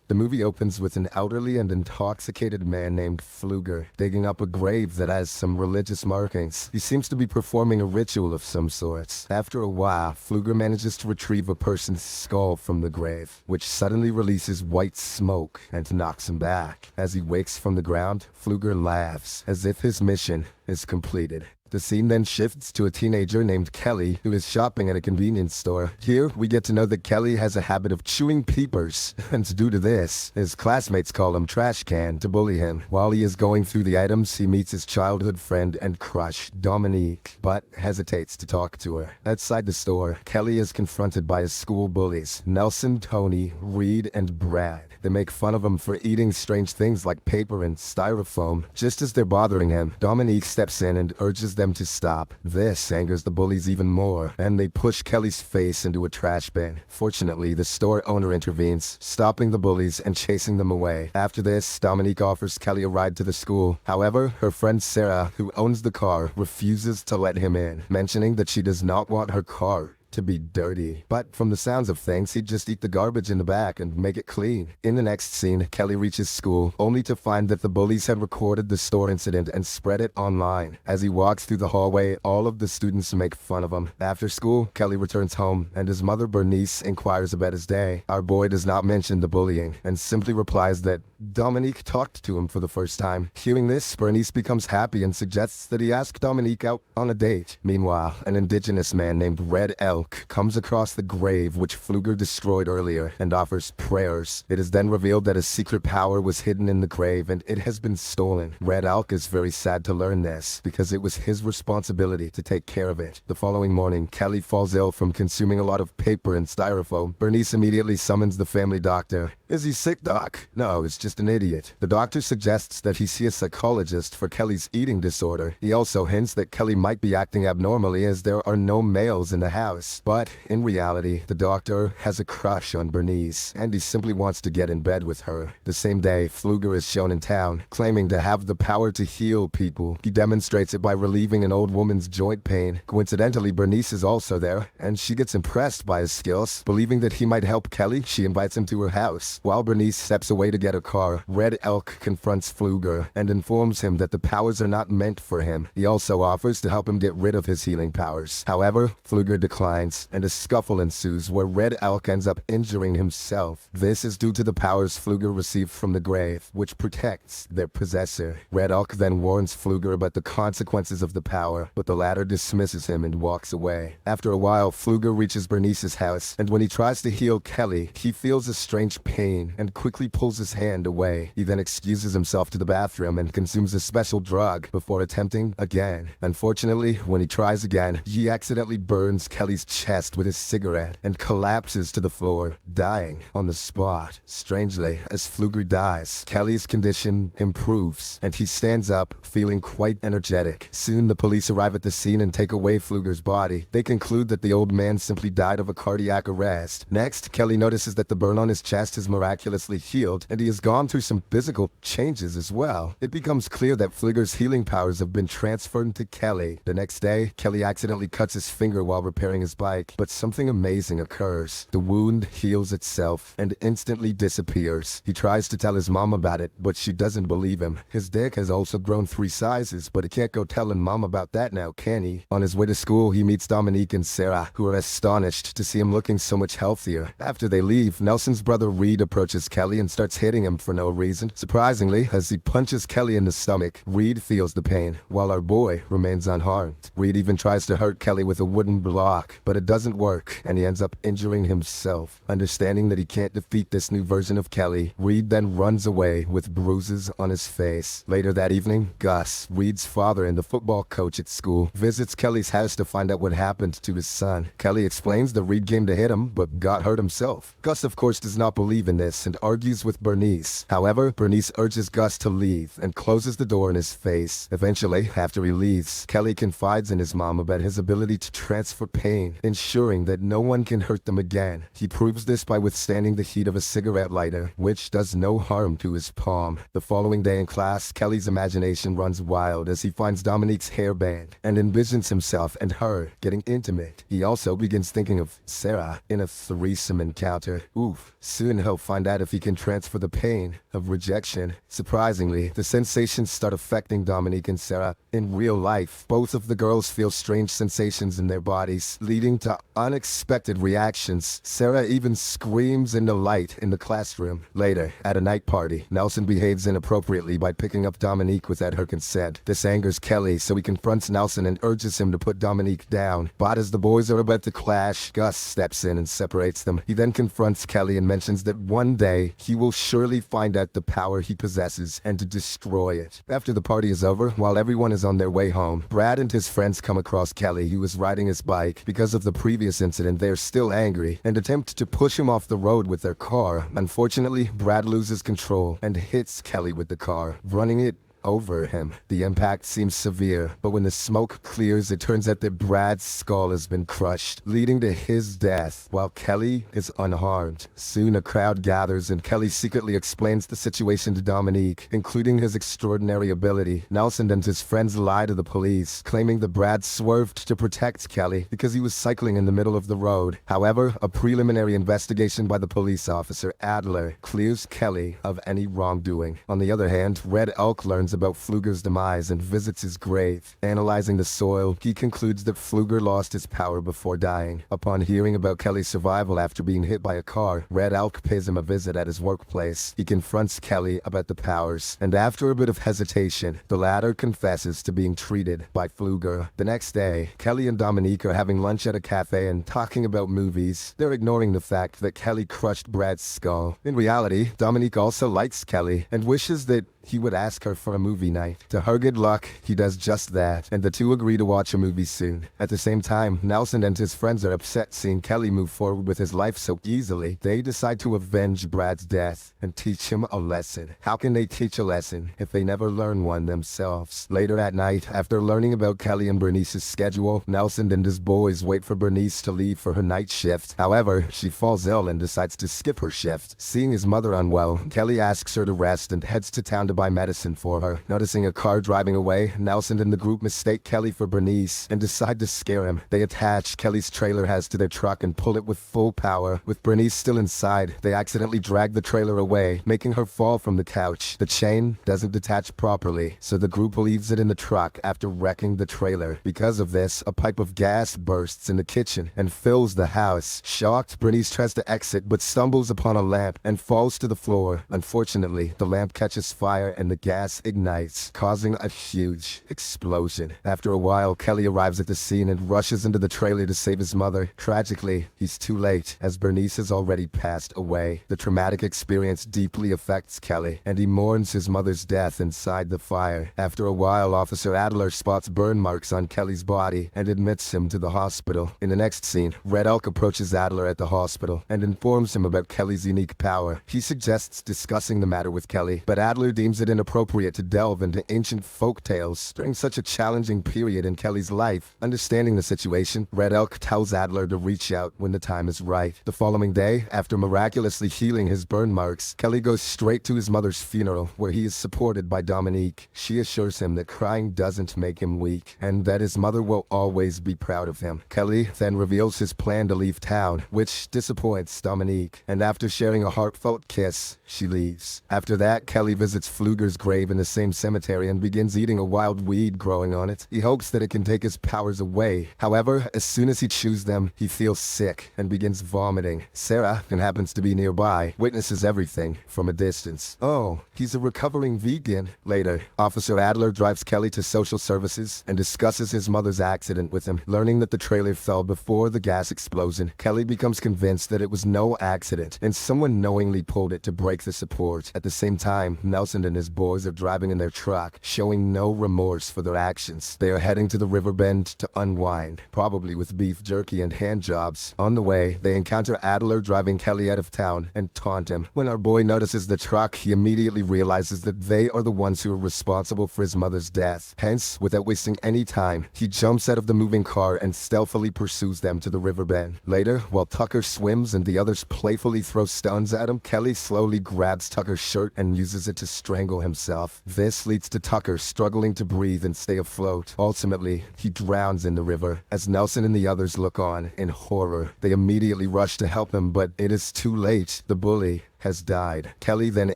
The movie opens with an elderly and intoxicated man named Pfluger digging up a grave that has some religious markings. He seems to be performing a ritual of some sorts. After a while, Pfluger manages to retrieve a person's skull from the grave, which suddenly releases white smoke and knocks him back. As he wakes from the ground, Pfluger laughs, as if his mission is completed. The scene then shifts to a teenager named Kelly who is shopping at a convenience store. Here, we get to know that Kelly has a habit of chewing peepers, and due to this, his classmates call him Trash Can to bully him. While he is going through the items, he meets his childhood friend and crush, Dominique, but hesitates to talk to her. Outside the store, Kelly is confronted by his school bullies, Nelson, Tony, Reed, and Brad. They make fun of him for eating strange things like paper and styrofoam. Just as they're bothering him, Dominique steps in and urges them to stop. This angers the bullies even more, and they push Kelly's face into a trash bin. Fortunately, the store owner intervenes, stopping the bullies and chasing them away. After this, Dominique offers Kelly a ride to the school. However, her friend Sarah, who owns the car, refuses to let him in, mentioning that she does not want her car to be dirty. But from the sounds of things, he'd just eat the garbage in the back and make it clean. In the next scene, Kelly reaches school, only to find that the bullies had recorded the store incident and spread it online. As he walks through the hallway, all of the students make fun of him. After school, Kelly returns home, and his mother Bernice inquires about his day. Our boy does not mention the bullying, and simply replies that Dominique talked to him for the first time. Hearing this, Bernice becomes happy and suggests that he ask Dominique out on a date. Meanwhile, an indigenous man named Red Elk comes across the grave which Pfluger destroyed earlier and offers prayers. It is then revealed that a secret power was hidden in the grave and it has been stolen. Red Elk is very sad to learn this because it was his responsibility to take care of it. The following morning, Kelly falls ill from consuming a lot of paper and styrofoam. Bernice immediately summons the family doctor. Is he sick, Doc? No, it's just an idiot. The doctor suggests that he see a psychologist for Kelly's eating disorder. He also hints that Kelly might be acting abnormally as there are no males in the house. But in reality, the doctor has a crush on Bernice, and he simply wants to get in bed with her. The same day, Pfluger is shown in town, claiming to have the power to heal people. He demonstrates it by relieving an old woman's joint pain. Coincidentally, Bernice is also there, and she gets impressed by his skills. Believing that he might help Kelly, she invites him to her house. While Bernice steps away to get a car, Red Elk confronts Pfluger and informs him that the powers are not meant for him. He also offers to help him get rid of his healing powers. However, Pfluger declines, and a scuffle ensues where Red Elk ends up injuring himself. This is due to the powers Pfluger received from the grave, which protects their possessor. Red Elk then warns Pfluger about the consequences of the power, but the latter dismisses him and walks away. After a while, Pfluger reaches Bernice's house, and when he tries to heal Kelly, he feels a strange pain and quickly pulls his hand away. He then excuses himself to the bathroom and consumes a special drug before attempting again. Unfortunately, when he tries again, he accidentally burns Kelly's chest with his cigarette and collapses to the floor, dying on the spot. Strangely, as Pfluger dies, Kelly's condition improves, and he stands up, feeling quite energetic. Soon, the police arrive at the scene and take away Pfluger's body. They conclude that the old man simply died of a cardiac arrest. Next, Kelly notices that the burn on his chest is miraculously healed, and he has gone through some physical changes as well. It becomes clear that Pfluger's healing powers have been transferred to Kelly. The next day, Kelly accidentally cuts his finger while repairing his bike, but something amazing occurs. The wound heals itself and instantly disappears. He tries to tell his mom about it, but she doesn't believe him. His dick has also grown 3 sizes, but he can't go telling mom about that now, can he? On his way to school, he meets Dominique and Sarah, who are astonished to see him looking so much healthier. After they leave, Nelson's brother Reed approaches Kelly and starts hitting him for no reason. Surprisingly, as he punches Kelly in the stomach, Reed feels the pain, while our boy remains unharmed. Reed even tries to hurt Kelly with a wooden block, but it doesn't work, and he ends up injuring himself. Understanding that he can't defeat this new version of Kelly, Reed then runs away with bruises on his face. Later that evening, Gus, Reed's father and the football coach at school, visits Kelly's house to find out what happened to his son. Kelly explains that Reed came to hit him, but got hurt himself. Gus, of course, does not believe in this and argues with Bernice. However, Bernice urges Gus to leave and closes the door in his face. Eventually, after he leaves, Kelly confides in his mom about his ability to transfer pain, ensuring that no one can hurt them again. He proves this by withstanding the heat of a cigarette lighter, which does no harm to his palm. The following day in class, Kelly's imagination runs wild as he finds Dominique's hairband and envisions himself and her getting intimate. He also begins thinking of Sarah in a threesome encounter. Oof. Soon he'll find out if he can transfer the pain of rejection. Surprisingly, the sensations start affecting Dominique and Sarah. In real life, both of the girls feel strange sensations in their bodies, leading to unexpected reactions. Sarah even screams in the light in the classroom. Later, at a night party, Nelson behaves inappropriately by picking up Dominique without her consent. This angers Kelly, so he confronts Nelson and urges him to put Dominique down. But as the boys are about to clash, Gus steps in and separates them. He then confronts Kelly and mentions that one day he will surely find out the power he possesses and to destroy it. After the party is over, while everyone is on their way home, Brad and his friends come across Kelly, who was riding his bike. Because of the previous incident, they are still angry and attempt to push him off the road with their car. Unfortunately, Brad loses control and hits Kelly with the car, running it over him. The impact seems severe, but when the smoke clears, it turns out that Brad's skull has been crushed, leading to his death, while Kelly is unharmed. Soon a crowd gathers and Kelly secretly explains the situation to Dominique, including his extraordinary ability. Nelson and his friends lie to the police, claiming that Brad swerved to protect Kelly because he was cycling in the middle of the road. However, a preliminary investigation by the police officer, Adler, clears Kelly of any wrongdoing. On the other hand, Red Elk learns about Pfluger's demise and visits his grave. Analyzing the soil, he concludes that Pfluger lost his power before dying. Upon hearing about Kelly's survival after being hit by a car, Red Elk pays him a visit at his workplace. He confronts Kelly about the powers, and after a bit of hesitation, the latter confesses to being treated by Pfluger. The next day, Kelly and Dominique are having lunch at a cafe and talking about movies. They're ignoring the fact that Kelly crushed Brad's skull. In reality, Dominique also likes Kelly and wishes that he would ask her for a movie night. To her good luck, he does just that, and the two agree to watch a movie soon. At the same time, Nelson and his friends are upset seeing Kelly move forward with his life so easily. They decide to avenge Brad's death and teach him a lesson. How can they teach a lesson if they never learn one themselves? Later at night, after learning about Kelly and Bernice's schedule, Nelson and his boys wait for Bernice to leave for her night shift. However, she falls ill and decides to skip her shift. Seeing his mother unwell, Kelly asks her to rest and heads to town to buy medicine for her. Noticing a car driving away, Nelson and the group mistake Kelly for Bernice and decide to scare him. They attach Kelly's trailer has to their truck and pull it with full power. With Bernice still inside, they accidentally drag the trailer away, making her fall from the couch. The chain doesn't detach properly, so the group leaves it in the truck after wrecking the trailer. Because of this, a pipe of gas bursts in the kitchen and fills the house. Shocked, Bernice tries to exit but stumbles upon a lamp and falls to the floor. Unfortunately, the lamp catches fire and the gas ignites, causing a huge explosion. After a while, Kelly arrives at the scene and rushes into the trailer to save his mother. Tragically, he's too late, as Bernice has already passed away. The traumatic experience deeply affects Kelly, and he mourns his mother's death inside the fire. After a while, Officer Adler spots burn marks on Kelly's body and admits him to the hospital. In the next scene, Red Elk approaches Adler at the hospital and informs him about Kelly's unique power. He suggests discussing the matter with Kelly, but Adler deems it inappropriate to delve into ancient folk tales during such a challenging period in Kelly's life. Understanding the situation, Red Elk tells Adler to reach out when the time is right. The following day, after miraculously healing his burn marks, Kelly goes straight to his mother's funeral, where he is supported by Dominique. She assures him that crying doesn't make him weak, and that his mother will always be proud of him. Kelly then reveals his plan to leave town, which disappoints Dominique, and after sharing a heartfelt kiss, she leaves. After that, Kelly visits Pfluger's grave in the same cemetery and begins eating a wild weed growing on it. He hopes that it can take his powers away. However, as soon as he chews them, he feels sick and begins vomiting. Sarah, who happens to be nearby, witnesses everything from a distance. Oh, he's a recovering vegan. Later, Officer Adler drives Kelly to social services and discusses his mother's accident with him. Learning that the trailer fell before the gas explosion, Kelly becomes convinced that it was no accident and someone knowingly pulled it to break the support. At the same time, Nelson and his boys are driving in their truck, showing no remorse for their actions. They are heading to the river bend to unwind, probably with beef jerky and hand jobs. On the way, they encounter Adler driving Kelly out of town and taunt him. When our boy notices the truck, he immediately realizes that they are the ones who are responsible for his mother's death. Hence, without wasting any time, he jumps out of the moving car and stealthily pursues them to the river bend. Later, while Tucker swims and the others playfully throw stones at him, Kelly slowly grabs Tucker's shirt and uses it to strangle himself. This leads to Tucker struggling to breathe and stay afloat. Ultimately, he drowns in the river. As Nelson and the others look on in horror, they immediately rush to help him, but it is too late. The bully has died. Kelly then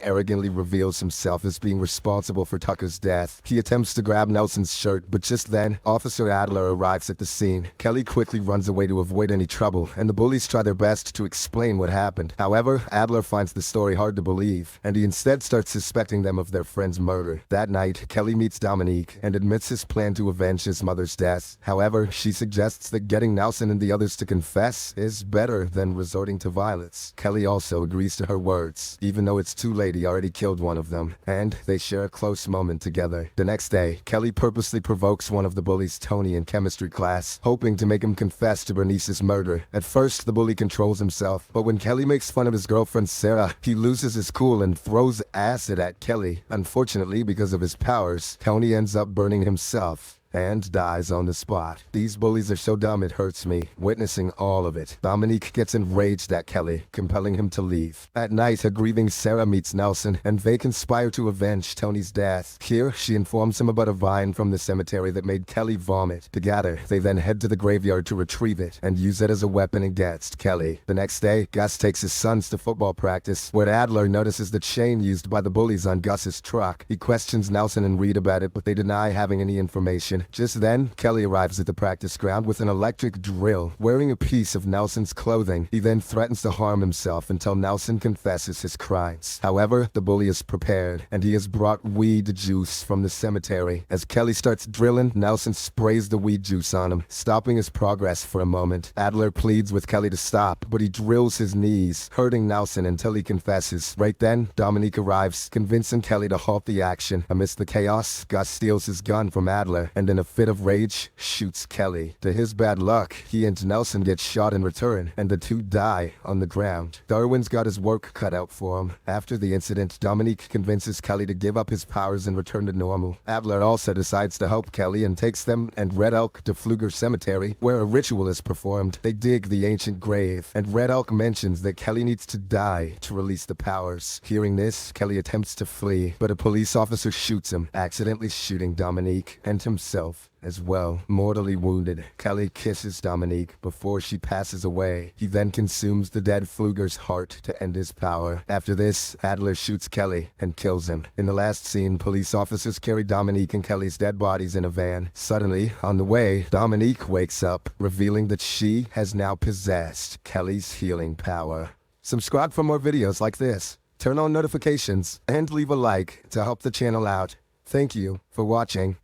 arrogantly reveals himself as being responsible for Tucker's death. He attempts to grab Nelson's shirt, but just then, Officer Adler arrives at the scene. Kelly quickly runs away to avoid any trouble, and the bullies try their best to explain what happened. However, Adler finds the story hard to believe, and he instead starts suspecting them of their friend's murder. That night, Kelly meets Dominique and admits his plan to avenge his mother's death. However, she suggests that getting Nelson and the others to confess is better than resorting to violence. Kelly also agrees to her words, even though it's too late, he already killed one of them, and they share a close moment together. The next day, Kelly purposely provokes one of the bullies, Tony, in chemistry class, hoping to make him confess to Bernice's murder. At first, the bully controls himself, but when Kelly makes fun of his girlfriend Sarah, he loses his cool and throws acid at Kelly. Unfortunately, because of his powers, Tony ends up burning himself and dies on the spot. These bullies are so dumb it hurts me, witnessing all of it. Dominique gets enraged at Kelly, compelling him to leave. At night, a grieving Sarah meets Nelson, and they conspire to avenge Tony's death. Here, she informs him about a vine from the cemetery that made Kelly vomit. Together, they then head to the graveyard to retrieve it, and use it as a weapon against Kelly. The next day, Gus takes his sons to football practice, where Adler notices the chain used by the bullies on Gus's truck. He questions Nelson and Reed about it, but they deny having any information. Just then, Kelly arrives at the practice ground with an electric drill, wearing a piece of Nelson's clothing. He then threatens to harm himself until Nelson confesses his crimes. However, the bully is prepared, and he has brought weed juice from the cemetery. As Kelly starts drilling, Nelson sprays the weed juice on him, stopping his progress for a moment. Adler pleads with Kelly to stop, but he drills his knees, hurting Nelson until he confesses. Right then, Dominique arrives, convincing Kelly to halt the action. Amidst the chaos, Gus steals his gun from Adler, and in a fit of rage, shoots Kelly. To his bad luck, he and Nelson get shot in return, and the two die on the ground. Darwin's got his work cut out for him. After the incident, Dominique convinces Kelly to give up his powers and return to normal. Adler also decides to help Kelly and takes them and Red Elk to Pfluger Cemetery, where a ritual is performed. They dig the ancient grave, and Red Elk mentions that Kelly needs to die to release the powers. Hearing this, Kelly attempts to flee, but a police officer shoots him, accidentally shooting Dominique and himself as well. Mortally wounded, Kelly kisses Dominique before she passes away. He then consumes the dead Pfluger's heart to end his power. After this, Adler shoots Kelly and kills him. In the last scene, police officers carry Dominique and Kelly's dead bodies in a van. Suddenly, on the way, Dominique wakes up, revealing that she has now possessed Kelly's healing power. Subscribe for more videos like this. Turn on notifications and leave a like to help the channel out. Thank you for watching.